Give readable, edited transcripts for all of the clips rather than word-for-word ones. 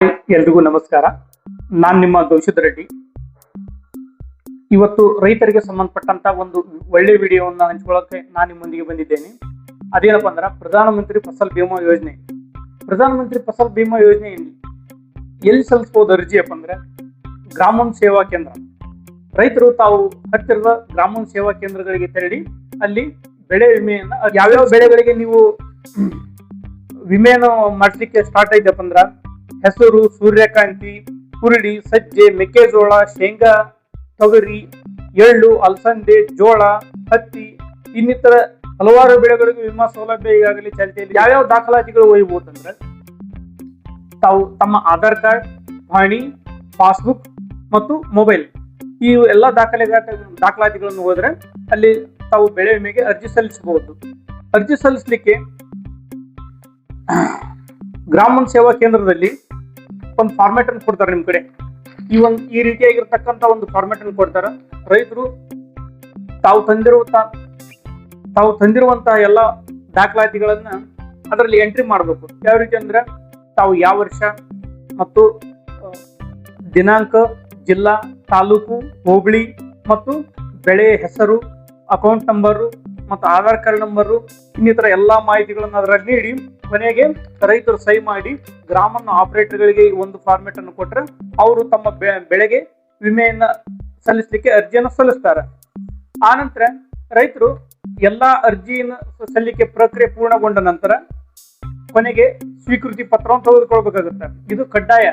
ಎಲ್ರಿಗೂ ನಮಸ್ಕಾರ. ನಾನು ನಿಮ್ಮ ಗೌಶಿತ್ ರೆಡ್ಡಿ. ಇವತ್ತು ರೈತರಿಗೆ ಸಂಬಂಧಪಟ್ಟಂತ ಒಂದು ಒಳ್ಳೆ ವಿಡಿಯೋವನ್ನು ಹಂಚ್ಕೊಳ್ಳೋಕೆ ನಾನು ನಿಮ್ಮೊಂದಿಗೆ ಬಂದಿದ್ದೇನೆ. ಅದೇನಪ್ಪ ಅಂದ್ರೆ ಪ್ರಧಾನಮಂತ್ರಿ ಫಸಲ್ ಬಿಮಾ ಯೋಜನೆ. ಪ್ರಧಾನಮಂತ್ರಿ ಫಸಲ್ ಬಿಮಾ ಯೋಜನೆ ಎಲ್ಲಿ ಸಲ್ಲಿಸಬಹುದು ಅರ್ಜಿಯಪ್ಪ ಅಂದ್ರೆ ಗ್ರಾಮೀಣ ಸೇವಾ ಕೇಂದ್ರ. ರೈತರು ತಾವು ಹತ್ತಿರದ ಗ್ರಾಮೀಣ ಸೇವಾ ಕೇಂದ್ರಗಳಿಗೆ ತೆರಳಿ ಅಲ್ಲಿ ಬೆಳೆ ವಿಮೆಯನ್ನ ಯಾವ್ಯಾವ ಬೆಳೆಗಳಿಗೆ ನೀವು ವಿಮೆಯನ್ನು ಮಾಡಿಸ್ಲಿಕ್ಕೆ ಸ್ಟಾರ್ಟ್ ಆಯ್ತಪ್ಪ ಅಂದ್ರ ಹೆಸರು, ಸೂರ್ಯಕಾಂತಿ, ಹುರುಳಿ, ಸಜ್ಜೆ, ಮೆಕ್ಕೆಜೋಳ, ಶೇಂಗಾ, ತೊಗರಿ, ಎಳ್ಳು, ಅಲಸಂದೆ, ಜೋಳ, ಹತ್ತಿ ಇನ್ನಿತರ ಹಲವಾರು ಬೆಳೆಗಳಿಗೆ ವಿಮಾ ಸೌಲಭ್ಯ ಈಗಾಗಲೇ ಚಾಲ್ತಿಯಲ್ಲಿ. ಯಾವ್ಯಾವ ದಾಖಲಾತಿಗಳು ಒಯ್ಯಬಹುದಂದ್ರೆ ತಾವು ತಮ್ಮ ಆಧಾರ್ ಕಾರ್ಡ್, ಪಹಣಿ, ಪಾಸ್ಬುಕ್ ಮತ್ತು ಮೊಬೈಲ್ ಈ ಎಲ್ಲ ದಾಖಲಾತಿಗಳನ್ನು ಹೋದ್ರೆ ಅಲ್ಲಿ ತಾವು ಬೆಳೆ ವಿಮೆಗೆ ಅರ್ಜಿ ಸಲ್ಲಿಸಬಹುದು. ಅರ್ಜಿ ಸಲ್ಲಿಸಲಿಕ್ಕೆ ಗ್ರಾಮೀಣ ಸೇವಾ ಕೇಂದ್ರದಲ್ಲಿ ಒಂದು ಫಾರ್ಮೆಟ್ ಅನ್ನು ಕೊಡ್ತಾರೆ. ನಿಮ್ ಕಡೆ ಈ ರೀತಿಯಾಗಿರ್ತಕ್ಕಂಥ ಒಂದು ಫಾರ್ಮೆಟ್ ಅನ್ನು ಕೊಡ್ತಾರೆ. ರೈತರು ತಾವು ತಂದಿರುವಂತಹ ಎಲ್ಲ ದಾಖಲಾತಿಗಳನ್ನ ಅದರಲ್ಲಿ ಎಂಟ್ರಿ ಮಾಡಬೇಕು. ಯಾವ ರೀತಿ ಅಂದ್ರೆ ತಾವು ಯಾವ ವರ್ಷ ಮತ್ತು ದಿನಾಂಕ, ಜಿಲ್ಲಾ, ತಾಲೂಕು, ಹೋಬಳಿ ಮತ್ತು ಬೆಳೆ ಹೆಸರು, ಅಕೌಂಟ್ ನಂಬರು ಮತ್ತು ಆಧಾರ್ ಕಾರ್ಡ್ ನಂಬರು ಇನ್ನಿತರ ಎಲ್ಲಾ ಮಾಹಿತಿಗಳನ್ನು ಅದರಲ್ಲಿ ನೀಡಿ ಕೊನೆಗೆ ರೈತರು ಸಹಿ ಮಾಡಿ ಗ್ರಾಮೀಣ ಆಪರೇಟರ್ಗಳಿಗೆ ಒಂದು ಫಾರ್ಮೆಟ್ ಅನ್ನು ಕೊಟ್ಟರೆ ಅವರು ತಮ್ಮ ಬೆಳೆಗೆ ವಿಮೆಯನ್ನ ಸಲ್ಲಿಸಲಿಕ್ಕೆ ಅರ್ಜಿಯನ್ನು ಸಲ್ಲಿಸ್ತಾರೆ. ಆನಂತರ ರೈತರು ಎಲ್ಲಾ ಅರ್ಜಿಯನ್ನು ಸಲ್ಲಿಕೆ ಪ್ರಕ್ರಿಯೆ ಪೂರ್ಣಗೊಂಡ ನಂತರ ಕೊನೆಗೆ ಸ್ವೀಕೃತಿ ಪತ್ರವನ್ನು ತೆಗೆದುಕೊಳ್ಬೇಕಾಗುತ್ತೆ. ಇದು ಕಡ್ಡಾಯ.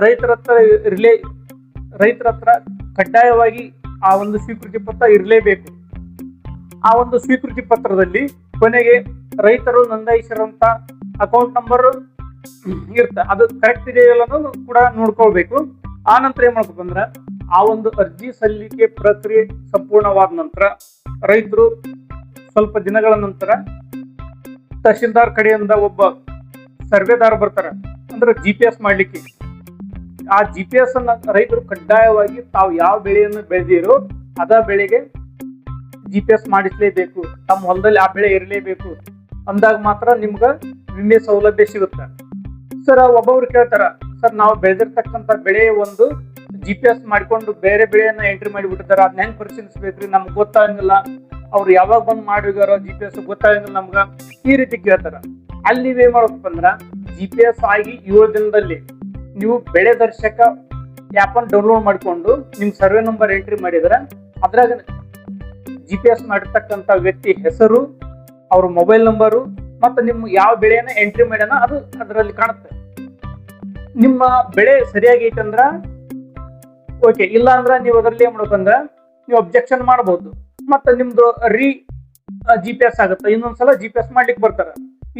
ರೈತರ ಹತ್ರ ಕಡ್ಡಾಯವಾಗಿ ಆ ಒಂದು ಸ್ವೀಕೃತಿ ಪತ್ರ ಇರಲೇಬೇಕು. ಆ ಒಂದು ಸ್ವೀಕೃತಿ ಪತ್ರದಲ್ಲಿ ಕೊನೆಗೆ ರೈತರು ನೋಂದಾಯಿಸಿರುವಂತ ಅಕೌಂಟ್ ನಂಬರ್ ಇರುತ್ತೆ, ಅದು ಕರೆಕ್ಟ್ ಇದೆಯಲ್ಲ ಕೂಡ ನೋಡ್ಕೊಳ್ಬೇಕು. ಆ ನಂತರ ಏನ್ ಮಾಡ್ಬೇಕು ಅಂದ್ರೆ ಆ ಒಂದು ಅರ್ಜಿ ಸಲ್ಲಿಕೆ ಪ್ರಕ್ರಿಯೆ ಸಂಪೂರ್ಣವಾದ ನಂತರ ರೈತರು ಸ್ವಲ್ಪ ದಿನಗಳ ನಂತರ ತಹಶೀಲ್ದಾರ್ ಕಡೆಯಿಂದ ಒಬ್ಬ ಸರ್ವೆದಾರ ಬರ್ತಾರೆ, ಅಂದ್ರೆ GPS ಮಾಡ್ಲಿಕ್ಕೆ. ಆ GPS ಅನ್ನ ರೈತರು ಕಡ್ಡಾಯವಾಗಿ ತಾವು ಯಾವ ಬೆಳೆಯನ್ನು ಬೆಳೆದಿರೋ ಅದ ಬೆಳೆಗೆ GPS ಮಾಡಿಸ್ಲೇಬೇಕು. ತಮ್ಮ ಹೊಲದಲ್ಲಿ ಆ ಬೆಳೆ ಇರಲೇಬೇಕು ಅಂದಾಗ ಮಾತ್ರ ನಿಮ್ಗ ವಿಮೆ ಸೌಲಭ್ಯ ಸಿಗುತ್ತೆ. ಸರ್ ಒಬ್ಬೊಬ್ರು ಕೇಳ್ತಾರ, ಸರ್ ನಾವು ಬೆಳೆದಿರ್ತಕ್ಕಂಥ ಬೆಳೆ ಒಂದು GPS ಮಾಡ್ಕೊಂಡು ಬೇರೆ ಬೆಳೆಯನ್ನ ಎಂಟ್ರಿ ಮಾಡಿಬಿಟ್ಟಿದಾರ, ಅದನ್ನ ಹೆಂಗ್ ಪರಿಶೀಲಿಸ್ಬೇಕ್ರಿ, ನಮ್ಗೆ ಗೊತ್ತಾಗಂಗಿಲ್ಲ, ಅವ್ರು ಯಾವಾಗ ಬಂದ್ ಮಾಡಿದಾರೋ GPS ಗೊತ್ತಾಗಂಗಿಲ್ಲ ನಮ್ಗ, ಈ ರೀತಿ ಕೇಳ್ತಾರ. ಅಲ್ಲಿ ನೀವೇನ್ ಮಾಡ್ಬೇಕಪ್ಪ ಅಂದ್ರ GPS ಆಗಿ 7 ದಿನದಲ್ಲಿ ನೀವು ಬೆಳೆ ದರ್ಶಕ ಆ್ಯಪ್ ಅನ್ನು ಡೌನ್ಲೋಡ್ ಮಾಡ್ಕೊಂಡು ನಿಮ್ ಸರ್ವೆ ನಂಬರ್ ಎಂಟ್ರಿ ಮಾಡಿದ್ರೆ ಅದ್ರಾಗ GPS ಮಾಡಿರ್ತಕ್ಕಂಥ ವ್ಯಕ್ತಿ ಹೆಸರು, ಅವ್ರ ಮೊಬೈಲ್ ನಂಬರು ಮತ್ತು ನಿಮ್ಮ ಯಾವ ಬೆಳೆಯನ್ನ ಎಂಟ್ರಿ ಮಾಡ್ಯಾನ ಅದು ಅದರಲ್ಲಿ ಕಾಣುತ್ತೆ. ನಿಮ್ಮ ಬೆಳೆ ಸರಿಯಾಗಿ ಐತಂದ್ರ ಓಕೆ, ಇಲ್ಲ ಅಂದ್ರ ನೀವು ಅದರಲ್ಲಿ ಏನ್ ಮಾಡ್ಬೇಕಂದ್ರ ನೀವು ಅಬ್ಜೆಕ್ಷನ್ ಮಾಡಬಹುದು. ಮತ್ತೆ ನಿಮ್ದು GPS ಆಗುತ್ತೆ, ಇನ್ನೊಂದ್ಸಲ GPS ಮಾಡ್ಲಿಕ್ಕೆ ಬರ್ತಾರ.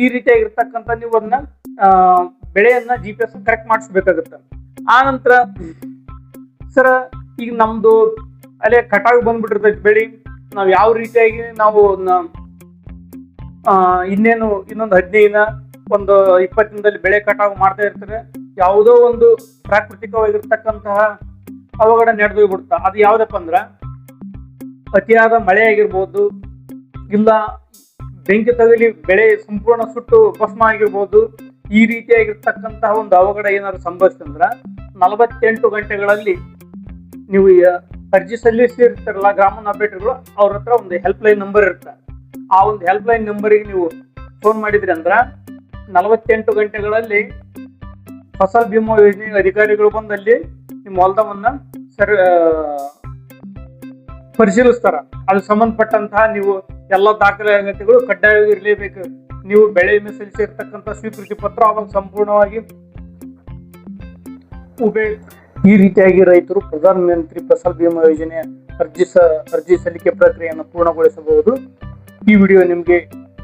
ಈ ರೀತಿಯಾಗಿರ್ತಕ್ಕಂಥ ನೀವು ಅದನ್ನ ಬೆಳೆಯನ್ನ GPS ಕರೆಕ್ಟ್ ಮಾಡಿಸ್ಬೇಕಾಗತ್ತ. ಆ ನಂತರ ಸರ್ ಈಗ ನಮ್ದು ಅಲ್ಲೇ ಕಟಾವಿಗೆ ಬಂದ್ಬಿಟ್ಟಿರ್ತೈತಿ ಬೆಳಿ, ನಾವ್ ಯಾವ ರೀತಿಯಾಗಿ ನಾವು ಇನ್ನೊಂದು 15 ಒಂದು 20 ದಿನದಲ್ಲಿ ಬೆಳೆ ಕಟಾವು ಮಾಡ್ತಾ ಇರ್ತಾರೆ. ಯಾವುದೋ ಒಂದು ಪ್ರಾಕೃತಿಕವಾಗಿರ್ತಕ್ಕಂತಹ ಅವಘಡ ನಡೆದೋಗ್ಬಿಡ್ತಾ. ಅದು ಯಾವ್ದಪ್ಪ ಅಂದ್ರ ಅತಿಯಾದ ಮಳೆ ಆಗಿರ್ಬೋದು, ಇಲ್ಲ ಬೆಂಕಿ ತಗಲಿ ಬೆಳೆ ಸಂಪೂರ್ಣ ಸುಟ್ಟು ಭಸ್ಮ ಆಗಿರ್ಬೋದು. ಈ ರೀತಿಯಾಗಿರ್ತಕ್ಕಂತಹ ಒಂದು ಅವಘಡ ಏನಾದ್ರು ಸಂಭವಿಸ್ತಂದ್ರ 48 ಗಂಟೆಗಳಲ್ಲಿ ನೀವು ಅರ್ಜಿ ಸಲ್ಲಿಸಿರ್ತಾರಲ್ಲ ಗ್ರಾಮೀಣ ಆಪರೇಟರ್ಗಳು, ಅವ್ರ ಹತ್ರ ಒಂದು ಹೆಲ್ಪ್ ಲೈನ್ ನಂಬರ್ ಇರುತ್ತೆ. ಆ ಒಂದು ಹೆಲ್ಪ್ ಲೈನ್ ನಂಬರಿಗೆ ನೀವು ಫೋನ್ ಮಾಡಿದ್ರಿ ಅಂದ್ರ 48 ಗಂಟೆಗಳಲ್ಲಿ ಫಸಲ್ ಬಿಮಾ ಯೋಜನೆ ಅಧಿಕಾರಿಗಳು ಬಂದಲ್ಲಿ ನಿಮ್ಮ ಹೊಲದವನ್ನ ಪರಿಶೀಲಿಸ್ತಾರ. ಅದು ಸಂಬಂಧಪಟ್ಟಂತಹ ನೀವು ಎಲ್ಲ ದಾಖಲಾತಿಗಳು ಕಡ್ಡಾಯವಾಗಿ ಇರಲೇಬೇಕು. ನೀವು ಬೆಳೆ ವಿಮೆ ಸಲ್ಲಿಸಿರ್ತಕ್ಕಂಥ ಸ್ವೀಕೃತಿ ಪತ್ರ ಅವಾಗ ಸಂಪೂರ್ಣವಾಗಿ ಈ ರೀತಿಯಾಗಿ ರೈತರು ಪ್ರಧಾನಮಂತ್ರಿ ಫಸಲ್ ಬಿಮಾ ಯೋಜನೆಯ ಅರ್ಜಿ ಸಲ್ಲಿಕೆ ಪ್ರಕ್ರಿಯೆಯನ್ನು ಪೂರ್ಣಗೊಳಿಸಬಹುದು. ಈ ವಿಡಿಯೋ ನಿಮ್ಗೆ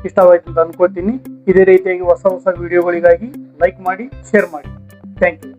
ಇಷ್ಟವಾಯ್ತು ಅಂತ ಅನ್ಕೋತೀನಿ. ಇದೇ ರೀತಿಯಾಗಿ ಹೊಸ ವಿಡಿಯೋಗಳಿಗಾಗಿ ಲೈಕ್ ಮಾಡಿ, ಶೇರ್ ಮಾಡಿ. Thank you.